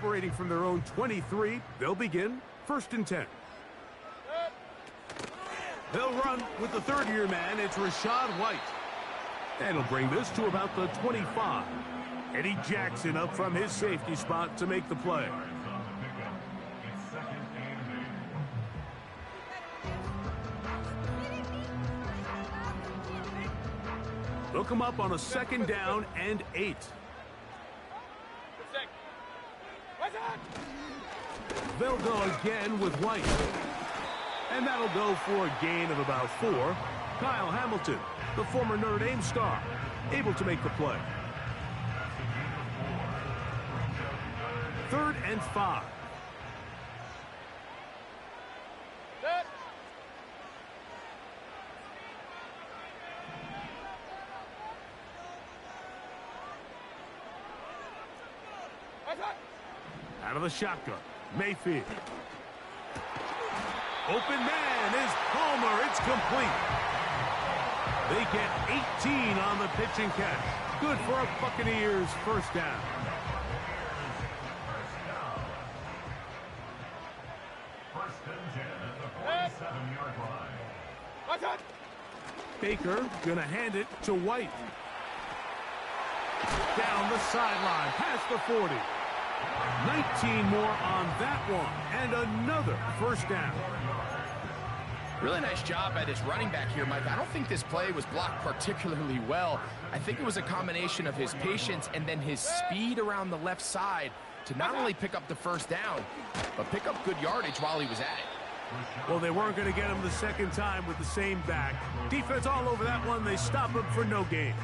operating from their own 23. They'll begin 1st and 10. They'll run with the third-year man. It's Rachaad White. And he'll bring this to about the 25. Eddie Jackson up from his safety spot to make the play. They'll come up on a 2nd down and 8. They'll go again with White. And that'll go for a gain of about 4. Kyle Hamilton, the former Notre Dame star, able to make the play. 3rd and 5. Out of the shotgun, Mayfield. Open man is Palmer. It's complete. They get 18 on the pitch and catch. Good for a Buccaneers 1st down. Baker gonna hand it to White. Down the sideline, past the 40. 19 more on that one, and another 1st down. Really nice job by this running back here, Mike. I don't think this play was blocked particularly well. I think it was a combination of his patience and then his speed around the left side to not only pick up the 1st down, but pick up good yardage while he was at it. Well, they weren't going to get him the 2nd time with the same back. Defense all over that one. They stop him for no gain.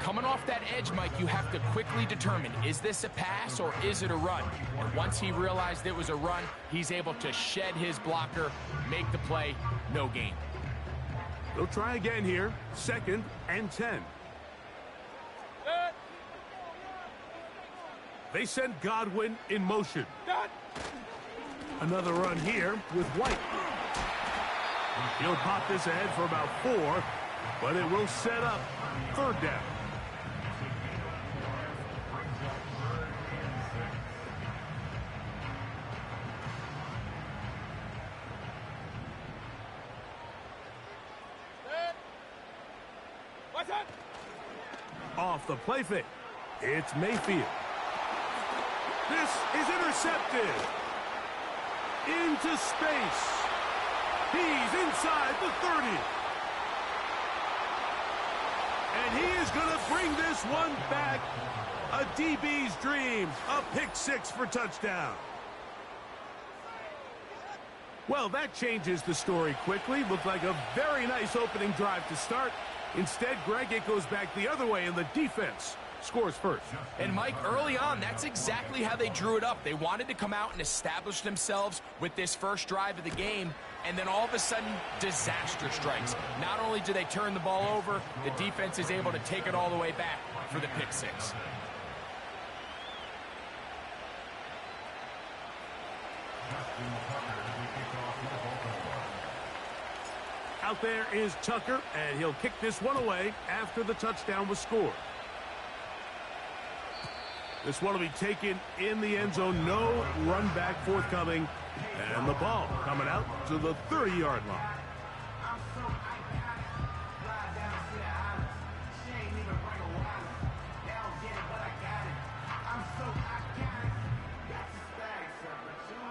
Coming off that edge, Mike, you have to quickly determine, is this a pass or is it a run? And once he realized it was a run, he's able to shed his blocker, make the play, no gain. They'll try again here, 2nd and 10. They send Godwin in motion. Another run here with White. He'll pop this ahead for about 4, but it will set up 3rd down. Off the play fake, it's Mayfield. This is intercepted. Into space. He's inside the 30. And he is going to bring this one back. A DB's dream. A pick 6 for touchdown. Well, that changes the story quickly. Looked like a very nice opening drive to start. Instead, Greg, it goes back the other way, and the defense scores first. And, Mike, early on, that's exactly how they drew it up. They wanted to come out and establish themselves with this first drive of the game, and then all of a sudden, disaster strikes. Not only do they turn the ball over, the defense is able to take it all the way back for the pick 6. Out there is Tucker, and he'll kick this one away after the touchdown was scored. This one will be taken in the end zone. No run back forthcoming. And the ball coming out to the 30-yard line.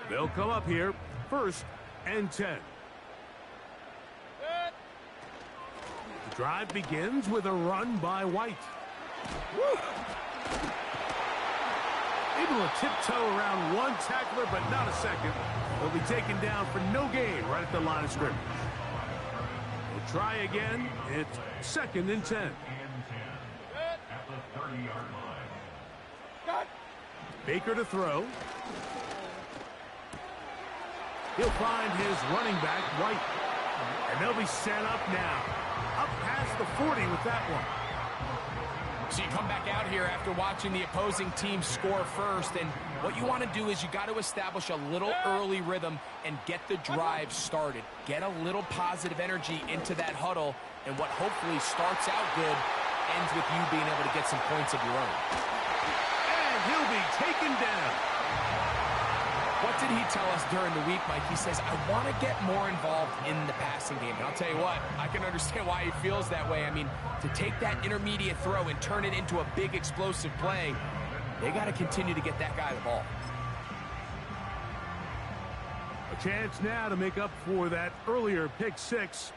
They'll come up here, 1st and 10. The drive begins with a run by White. Woo! Able to tiptoe around one tackler, but not a second. They'll be taken down for no gain right at the line of scrimmage. We'll try again. It's 2nd and 10. Baker to throw. He'll find his running back, White. And they'll be set up now. Up past the 40 with that one. So you come back out here after watching the opposing team score first, and what you want to do is you got to establish a little early rhythm and get the drive started. Get a little positive energy into that huddle, and what hopefully starts out good ends with you being able to get some points of your own. And he'll be taken down. What did he tell us during the week, Mike? He says, I want to get more involved in the passing game. And I'll tell you what, I can understand why he feels that way. I mean, to take that intermediate throw and turn it into a big explosive play, they got to continue to get that guy the ball. A chance now to make up for that earlier pick six.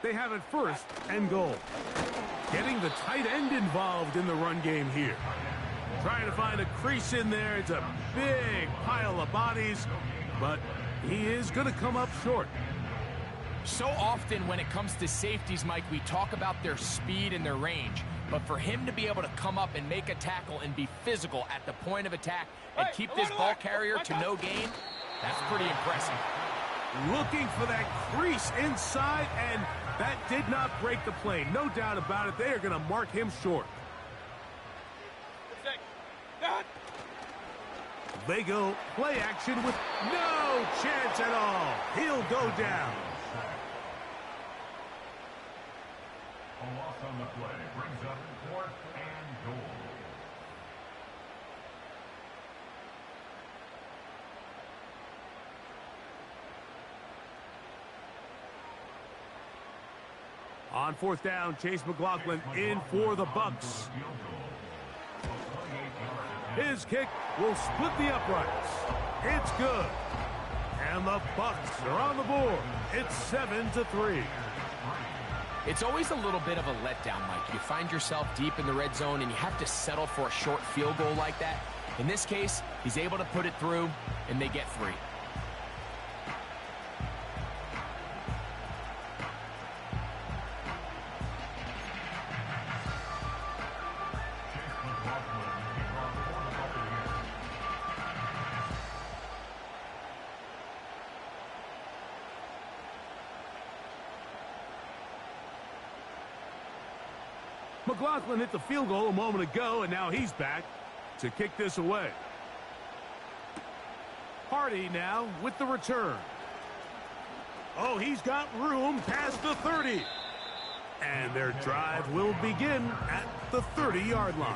They have it first and goal. Getting the tight end involved in the run game here. Trying to find a crease in there. It's a big pile of bodies, but he is going to come up short. So often when it comes to safeties, Mike, we talk about their speed and their range. But for him to be able to come up and make a tackle and be physical at the point of attack and keep this ball carrier to no gain, that's pretty impressive. Looking for that crease inside, and that did not break the play. No doubt about it. They are going to mark him short. They go play action with no chance at all. He'll go down. A loss on the play brings up 4th and goal. On 4th down, Chase McLaughlin in for the Bucks. His kick will split the uprights. It's good. And the Bucks are on the board. It's 7-3. It's always a little bit of a letdown, Mike. You find yourself deep in the red zone and you have to settle for a short field goal like that. In this case, he's able to put it through and they get 3. McLaughlin hit the field goal a moment ago, and now he's back to kick this away. Hardy now with the return. Oh, he's got room past the 30. And their drive will begin at the 30-yard line.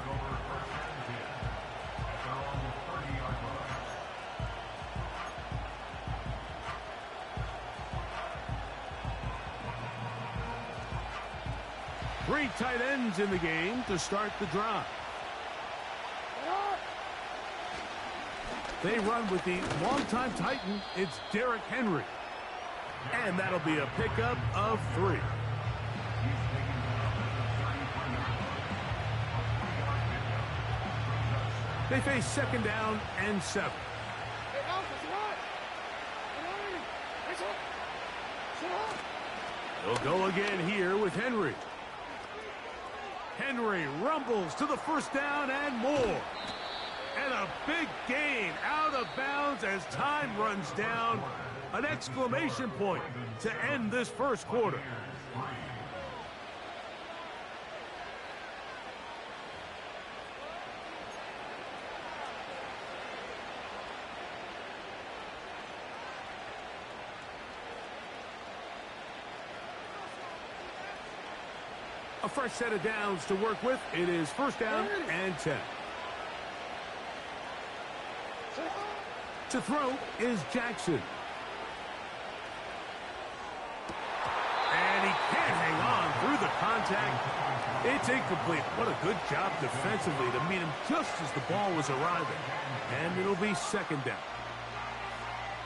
Three tight ends in the game to start the drive. They run with the longtime Titan. It's Derrick Henry. And that'll be a pickup of 3. They face 2nd down and 7. They'll go again here with Henry. Henry rumbles to the 1st down and more. And a big gain out of bounds as time runs down. An exclamation point to end this first quarter. A fresh set of downs to work with. It is 1st down and 10. To throw is Jackson. And he can't hang on through the contact. It's incomplete. What a good job defensively to meet him just as the ball was arriving. And it'll be 2nd down.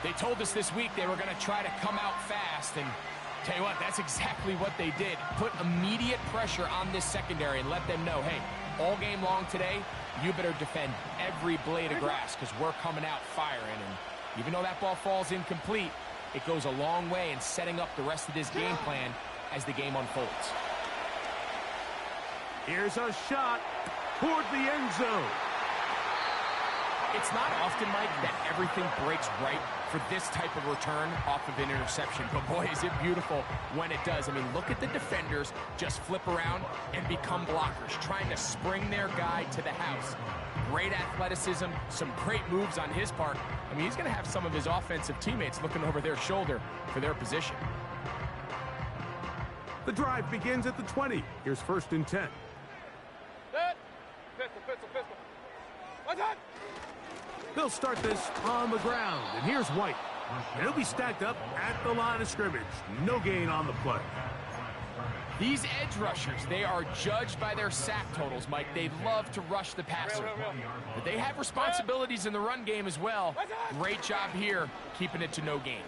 They told us this week they were going to try to come out fast, and tell you what, that's exactly what they did. Put immediate pressure on this secondary and let them know, hey, all game long today, you better defend every blade of grass because we're coming out firing. And even though that ball falls incomplete, it goes a long way in setting up the rest of this game plan as the game unfolds. Here's a shot toward the end zone. It's not often, Mike, that everything breaks right for this type of return off of an interception. But boy, is it beautiful when it does. I mean, look at the defenders just flip around and become blockers, trying to spring their guy to the house. Great athleticism, some great moves on his part. I mean, he's going to have some of his offensive teammates looking over their shoulder for their position. The drive begins at the 20. Here's 1st and 10. Pistol. They'll start this on the ground, and here's White. And he'll be stacked up at the line of scrimmage. No gain on the play. These edge rushers, they are judged by their sack totals, Mike. They love to rush the passer. But they have responsibilities in the run game as well. Great job here, keeping it to no gain.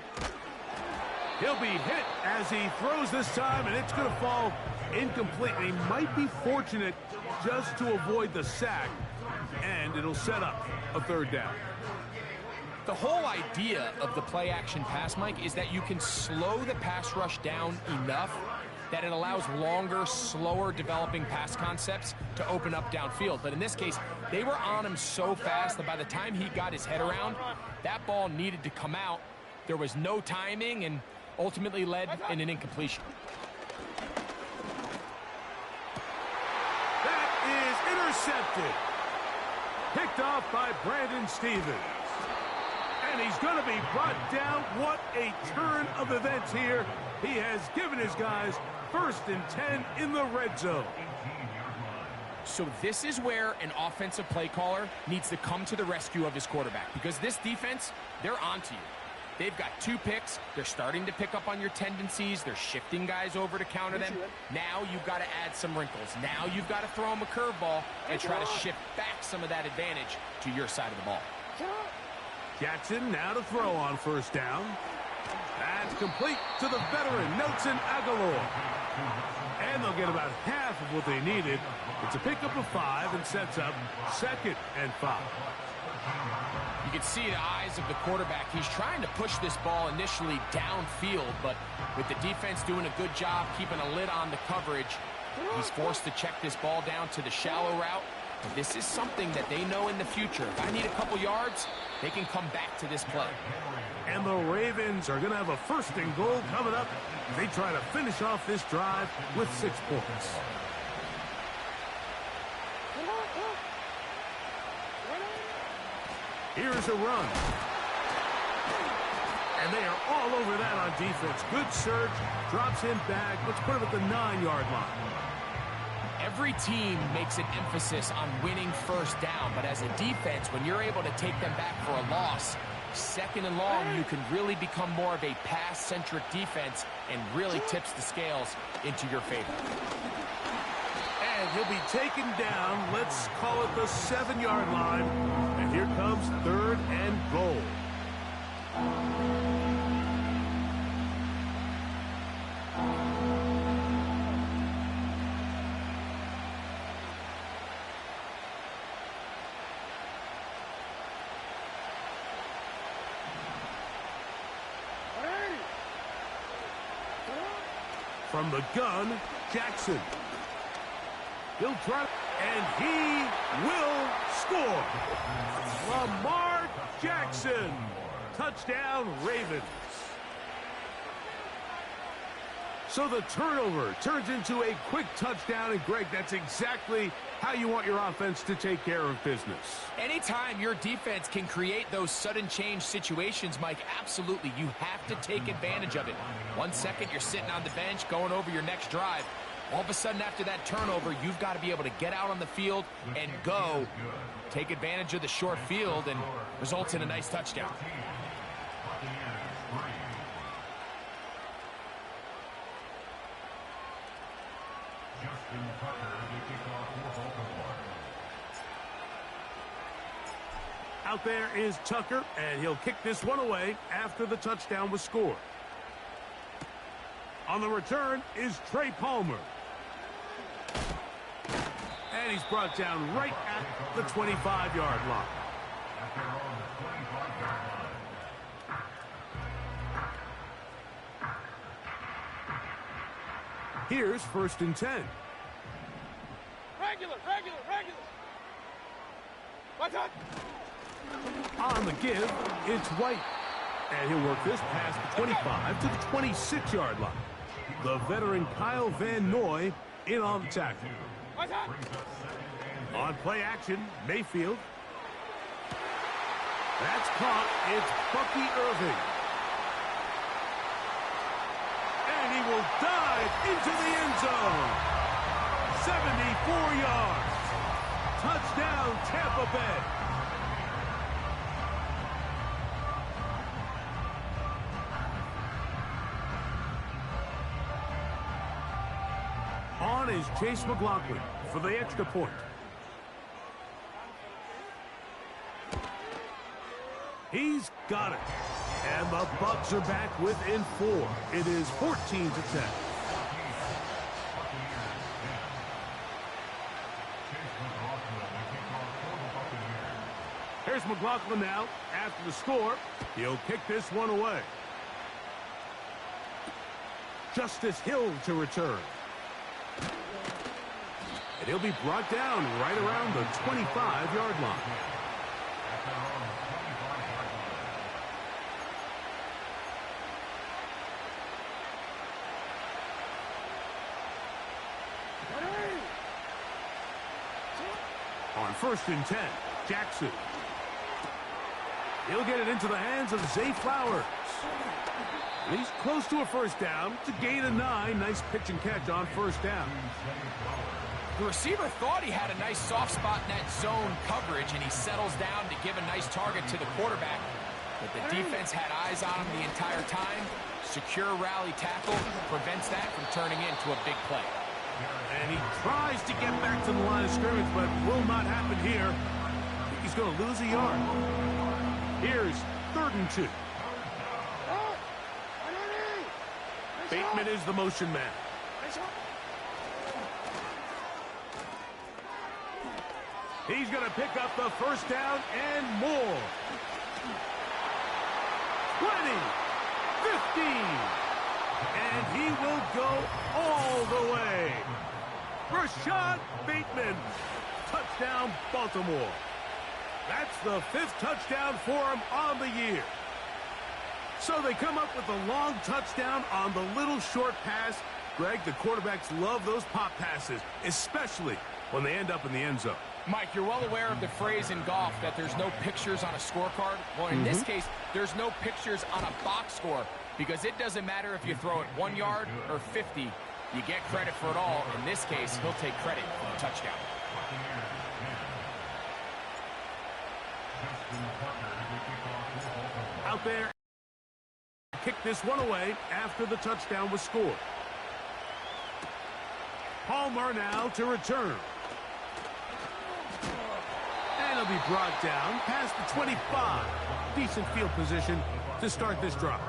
He'll be hit as he throws this time, and it's going to fall incomplete. And he might be fortunate just to avoid the sack, and it'll set up a third down. The whole idea of the play-action pass, Mike, is that you can slow the pass rush down enough that it allows longer, slower developing pass concepts to open up downfield. But in this case, they were on him so fast that by the time he got his head around, that ball needed to come out. There was no timing and ultimately led in an incompletion. That is intercepted. Picked off by Brandon Stephens. And he's going to be brought down. What a turn of events here. He has given his guys 1st and 10 in the red zone. So this is where an offensive play caller needs to come to the rescue of his quarterback, because this defense, they're onto you. They've got 2 picks. They're starting to pick up on your tendencies. They're shifting guys over to counter them. Now you've got to add some wrinkles. Now you've got to throw them a curveball and try to shift back some of that advantage to your side of the ball. Jackson now to throw on 1st down. That's complete to the veteran, Nelson Agholor. And they'll get about half of what they needed. It's a pickup of 5 and sets up 2nd and 5. You can see the eyes of the quarterback. He's trying to push this ball initially downfield, but with the defense doing a good job keeping a lid on the coverage, he's forced to check this ball down to the shallow route. And this is something that they know in the future. If I need a couple yards, they can come back to this play. And the Ravens are going to have a 1st and goal coming up. They try to finish off this drive with 6 points. Here's a run. And they are all over that on defense. Good search. Drops him back. Let's put him at the 9-yard line. Every team makes an emphasis on winning 1st down, but as a defense, when you're able to take them back for a loss, 2nd and long, you can really become more of a pass-centric defense and really tips the scales into your favor. And he'll be taken down. Let's call it the 7-yard line. And here comes 3rd and goal. From the gun, Jackson. He'll try, and he will score. Lamar Jackson. Touchdown, Ravens. So the turnover turns into a quick touchdown, and Greg, that's exactly how you want your offense to take care of business. Anytime your defense can create those sudden change situations, Mike, absolutely, you have to take advantage of it. 1 second, you're sitting on the bench, going over your next drive. All of a sudden, after that turnover, you've got to be able to get out on the field and go. Take advantage of the short field and results in a nice touchdown. Out there is Tucker, and he'll kick this one away after the touchdown was scored. On the return is Trey Palmer. And he's brought down right at the 25-yard line. Here's 1st and 10. Regular. What's up? On the give, it's White. And he'll work this past the 25 to the 26-yard line. The veteran Kyle Van Noy in on the tackle. What's up? On play action, Mayfield. That's caught. It's Bucky Irving. And he will dive into the end zone. 74 yards. Touchdown, Tampa Bay. On is Chase McLaughlin for the extra point. He's got it. And the Bucs are back within 4. It is 14-10. Here's McLaughlin now. After the score, he'll kick this one away. Justice Hill to return. And he'll be brought down right around the 25-yard line. On 1st and 10, Jackson. He'll get it into the hands of Zay Flowers. He's close to a first down. It's a gain of 9. Nice pitch and catch on first down. The receiver thought he had a nice soft spot in that zone coverage, and he settles down to give a nice target to the quarterback. But the defense had eyes on him the entire time. Secure rally tackle prevents that from turning into a big play. And he tries to get back to the line of scrimmage, but will not happen here. I think he's going to lose a yard. Here's 3rd and 2. Bateman is the motion man. He's going to pick up the first down and more. 20, 15. And he will go all the way. Rashad Bateman. Touchdown, Baltimore. That's the 5th touchdown for him on the year. So they come up with a long touchdown on the little short pass. Greg, the quarterbacks love those pop passes, especially when they end up in the end zone. Mike, you're well aware of the phrase in golf that there's no pictures on a scorecard. Well, in this case, there's no pictures on a box score because it doesn't matter if you throw it 1 yard or 50. You get credit for it all. In this case, he'll take credit for the touchdown. Out there, kick this one away after the touchdown was scored. Palmer now to return. And he'll be brought down past the 25. Decent field position to start this drive.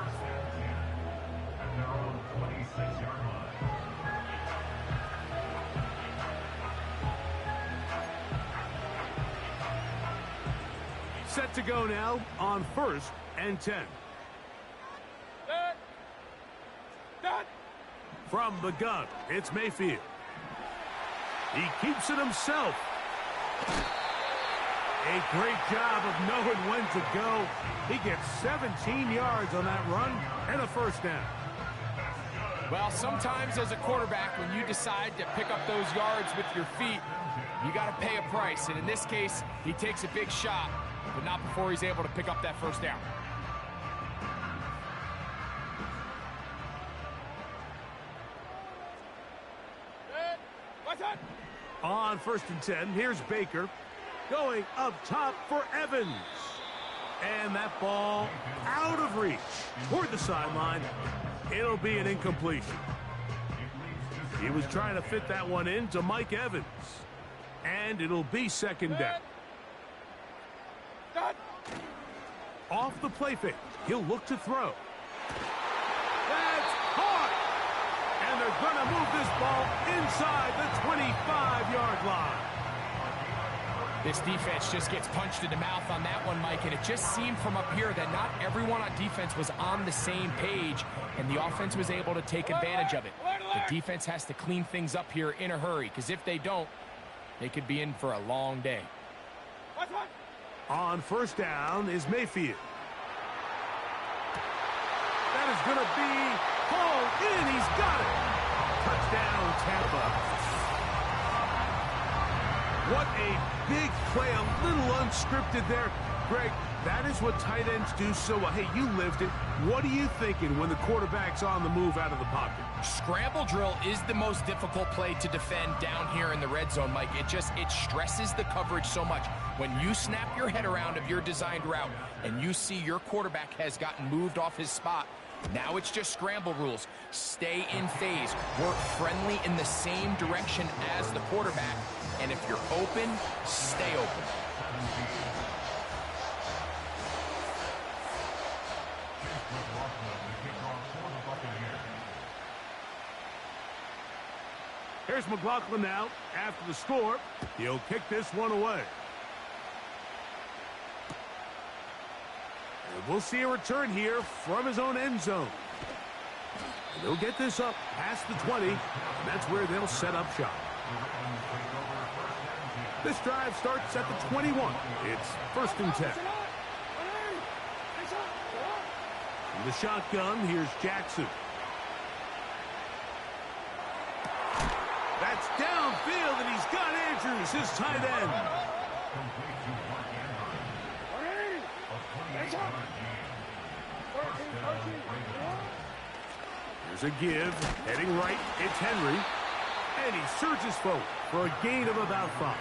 Set to go now on 1st and 10. From the gun, it's Mayfield. He keeps it himself. A great job of knowing when to go. He gets 17 yards on that run and a first down. Well, sometimes as a quarterback, when you decide to pick up those yards with your feet, you got to pay a price. And in this case, he takes a big shot, but not before he's able to pick up that first down. On 1st and 10, here's Baker going up top for Evans. And that ball out of reach toward the sideline. It'll be an incompletion. He was trying to fit that one in to Mike Evans. And it'll be 2nd down. Off the play fake. He'll look to throw. That's caught. And they're going to move this ball inside the 25-yard line. This defense just gets punched in the mouth on that one, Mike, and it just seemed from up here that not everyone on defense was on the same page, and the offense was able to take advantage of it. The defense has to clean things up here in a hurry, because if they don't, they could be in for a long day. On 1st down is Mayfield. That is going to be hauled in. He's got it. Touchdown, Tampa. What a big play, a little unscripted there. Greg, that is what tight ends do so well. Hey, you lived it. What are you thinking when the quarterback's on the move out of the pocket? Scramble drill is the most difficult play to defend down here in the red zone, Mike. It stresses the coverage so much. When you snap your head around of your designed route and you see your quarterback has gotten moved off his spot, now it's just scramble rules. Stay in phase. Work friendly in the same direction as the quarterback. And if you're open, stay open. Here's McLaughlin now. After the score, he'll kick this one away. And we'll see a return here from his own end zone. And they'll get this up past the 20, and that's where they'll set up shop. This drive starts at the 21. It's 1st and 10. From the shotgun, here's Jackson. That's downfield, and he's got Andrews, his tight end. There's a give. Heading right, it's Henry. And he surges forward for a gain of about 5.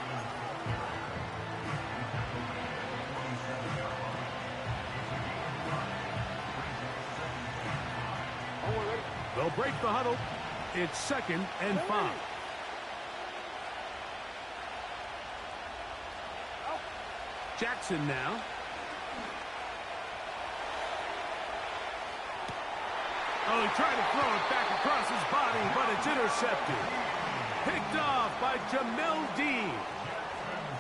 They'll break the huddle. It's 2nd and 5. Jackson now. Oh, he tried to throw it back across his body, but it's intercepted. Picked off by Jamel Dean.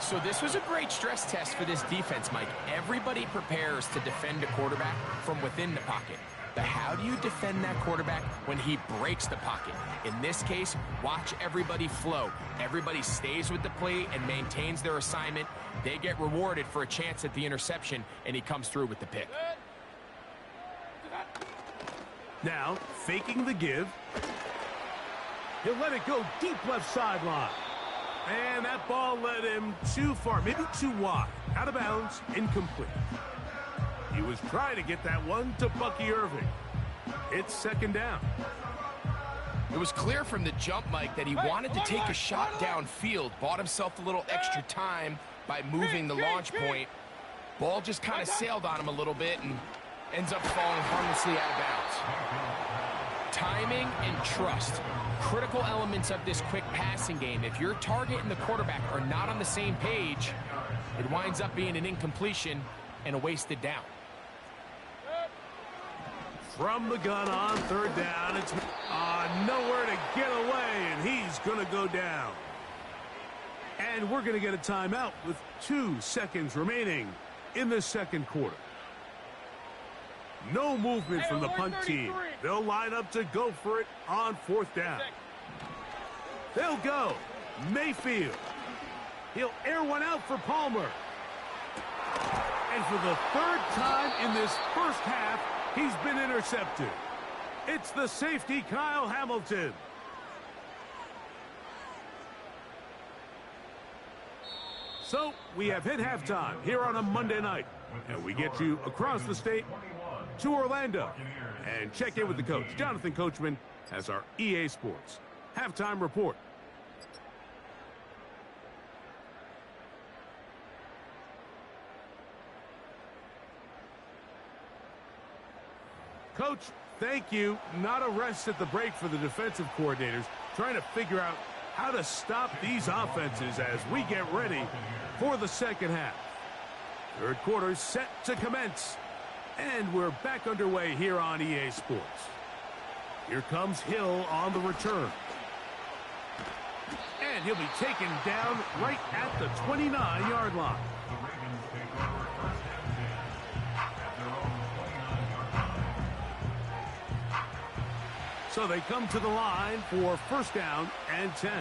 So this was a great stress test for this defense, Mike. Everybody prepares to defend a quarterback from within the pocket. But how do you defend that quarterback when he breaks the pocket? In this case, watch everybody flow. Everybody stays with the play and maintains their assignment. They get rewarded for a chance at the interception, and he comes through with the pick. Now, faking the give. He'll let it go deep left sideline. And that ball led him too far, maybe too wide. Out of bounds, incomplete. He was trying to get that one to Bucky Irving. It's 2nd down. It was clear from the jump, Mike, that he wanted to take a shot downfield. Bought himself a little extra time by moving the launch point. Ball just kind of sailed on him a little bit and ends up falling harmlessly out of bounds. Timing and trust. Critical elements of this quick passing game. If your target and the quarterback are not on the same page, it winds up being an incompletion and a wasted down. From the gun on 3rd down, it's nowhere to get away, and he's going to go down. And we're going to get a timeout with 2 seconds remaining in the 2nd quarter. No movement from the punt team. They'll line up to go for it on 4th down. They'll go. Mayfield. He'll air one out for Palmer. And for the 3rd time in this first half, he's been intercepted. It's the safety, Kyle Hamilton. So we have hit halftime here on a Monday night. And we get you across the state to Orlando. And check in with the coach, Jonathan Coachman, as our EA Sports halftime report. Coach, thank you. Not a rest at the break for the defensive coordinators, trying to figure out how to stop these offenses as we get ready for the 2nd half. 3rd quarter set to commence. And we're back underway here on EA Sports. Here comes Hill on the return. And he'll be taken down right at the 29-yard line. So they come to the line for 1st down and 10.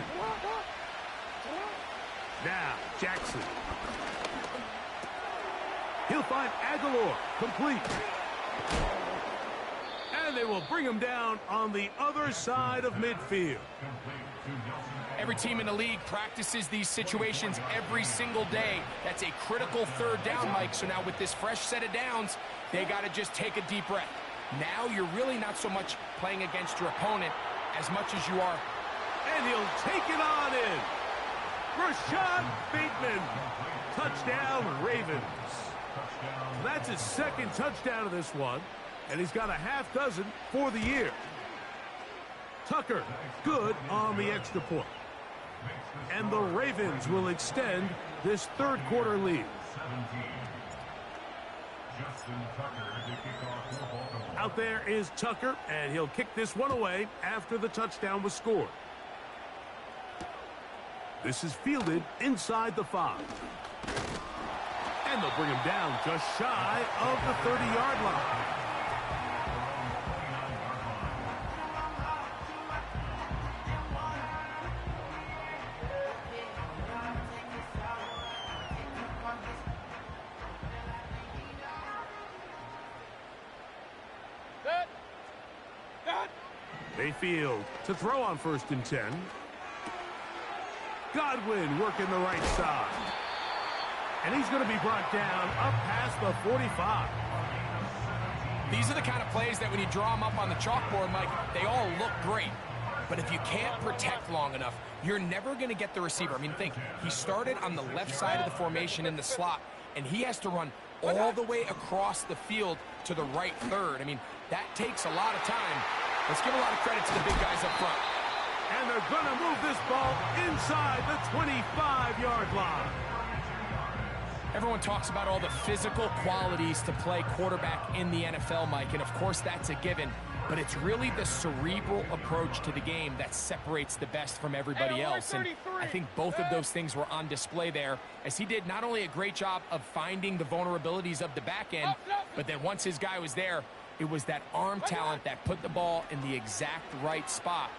Now, Jackson. He'll find Aguilar, complete. And they will bring him down on the other side of midfield. Every team in the league practices these situations every single day. That's a critical 3rd down, Mike. So now with this fresh set of downs, they got to just take a deep breath. Now you're really not so much playing against your opponent, as much as you are. And he'll take it on in. Rashad Bateman. Touchdown, Ravens. That's his second touchdown of this one, and he's got a half dozen for the year. Tucker, good on the extra point. And the Ravens will extend this third quarter lead. Out there is Tucker, and he'll kick this one away after the touchdown was scored. This is fielded inside the 5. And they'll bring him down just shy of the 30-yard line. Mayfield to throw on 1st and 10. Godwin working the right side. And he's going to be brought down up past the 45. These are the kind of plays that when you draw them up on the chalkboard, Mike, they all look great. But if you can't protect long enough, you're never going to get the receiver. I mean, think, he started on the left side of the formation in the slot, and he has to run all the way across the field to the right third. I mean, that takes a lot of time. Let's give a lot of credit to the big guys up front. And they're going to move this ball inside the 25-yard line. Everyone talks about all the physical qualities to play quarterback in the NFL, Mike, and of course that's a given. But it's really the cerebral approach to the game that separates the best from everybody else. And I think both of those things were on display there, as he did not only a great job of finding the vulnerabilities of the back end, but then once his guy was there, it was that arm talent that put the ball in the exact right spot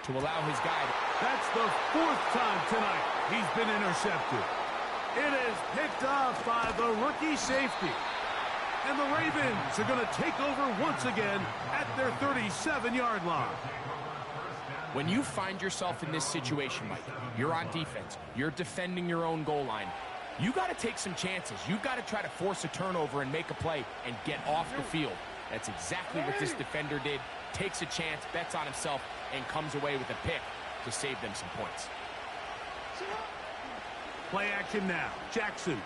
to allow his guy. That's the 4th time tonight he's been intercepted. It is picked off by the rookie safety. And the Ravens are going to take over once again at their 37-yard line. When you find yourself in this situation, Mike, you're on defense, you're defending your own goal line, you got to take some chances. You got to try to force a turnover and make a play and get off the field. That's exactly what this defender did. Takes a chance, bets on himself, and comes away with a pick to save them some points. Play action now. Jackson.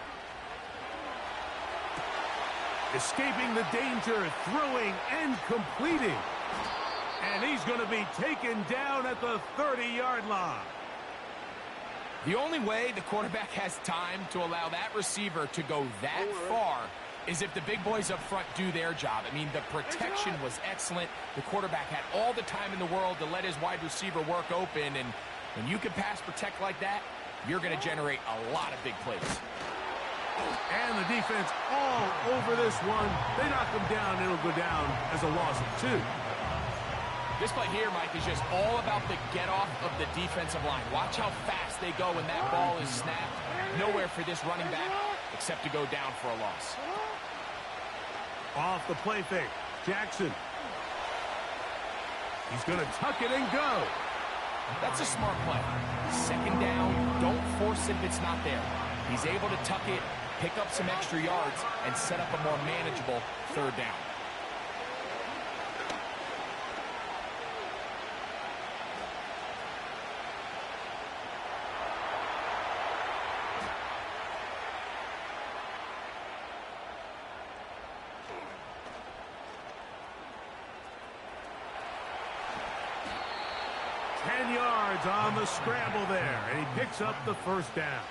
Escaping the danger, throwing and completing. And he's going to be taken down at the 30-yard line. The only way the quarterback has time to allow that receiver to go that far is if the big boys up front do their job. I mean, the protection was excellent. The quarterback had all the time in the world to let his wide receiver work open. And when you can pass protect like that, you're going to generate a lot of big plays. And the defense all over this one. They knock him down. It'll go down as a loss of 2. This play here, Mike, is just all about the get-off of the defensive line. Watch how fast they go when that ball is snapped. Nowhere for this running back except to go down for a loss. Off the play fake. Jackson. He's going to tuck it and go. That's a smart play. 2nd down, don't force it if it's not there. He's able to tuck it, pick up some extra yards, and set up a more manageable 3rd down. On the scramble there, and he picks up the 1st down.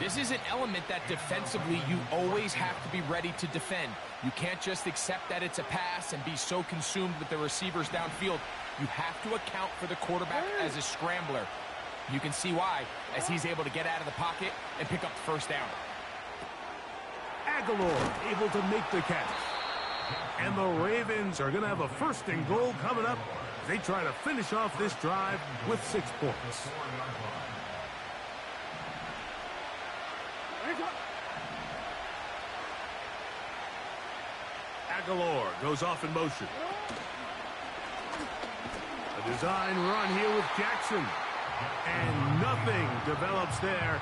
This is an element that defensively you always have to be ready to defend. You can't just accept that it's a pass and be so consumed with the receivers downfield. You have to account for the quarterback as a scrambler. You can see why, as he's able to get out of the pocket and pick up the 1st down. Aguilar able to make the catch. And the Ravens are going to have a 1st and goal coming up. They try to finish off this drive with 6 points. Aguilar goes off in motion. A design run here with Jackson. And nothing develops there.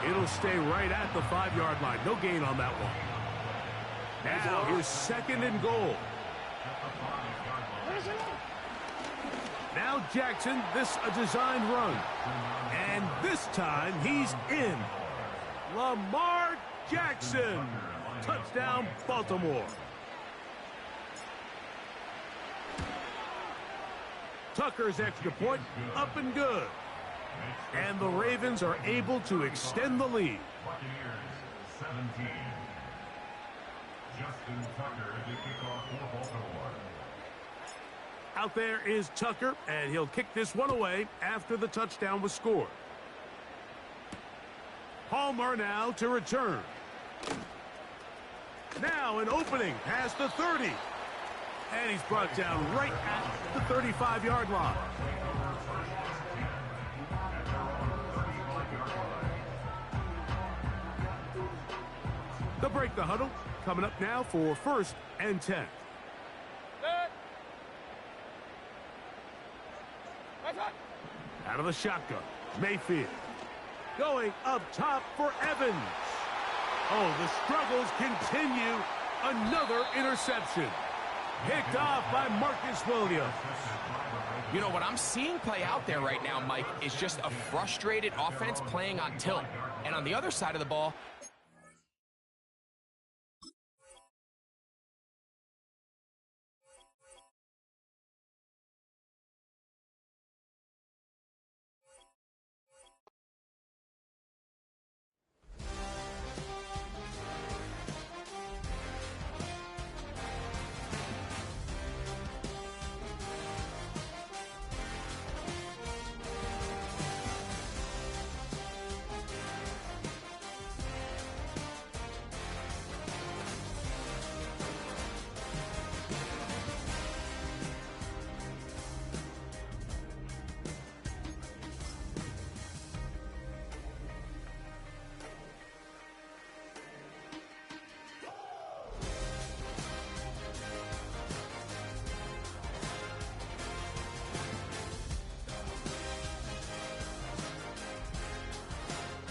It'll stay right at the 5-yard line. No gain on that one. Now here's 2nd and goal. Now Jackson, this a designed run. And this time he's in. Lamar Jackson. Touchdown, Baltimore. Tucker's extra point up and good. And the Ravens are able to extend the lead. Buccaneers 17. Justin Tucker to kick off for Baltimore. Out there is Tucker, and he'll kick this one away after the touchdown was scored. Palmer now to return. Now an opening past the 30. And he's brought down right at the 35-yard line. They'll break the huddle. Coming up now for 1st and 10. Out of the shotgun, Mayfield. Going up top for Evans. Oh, the struggles continue. Another interception. Picked off by Marcus Williams. You know, what I'm seeing play out there right now, Mike, is just a frustrated offense playing on tilt. And on the other side of the ball,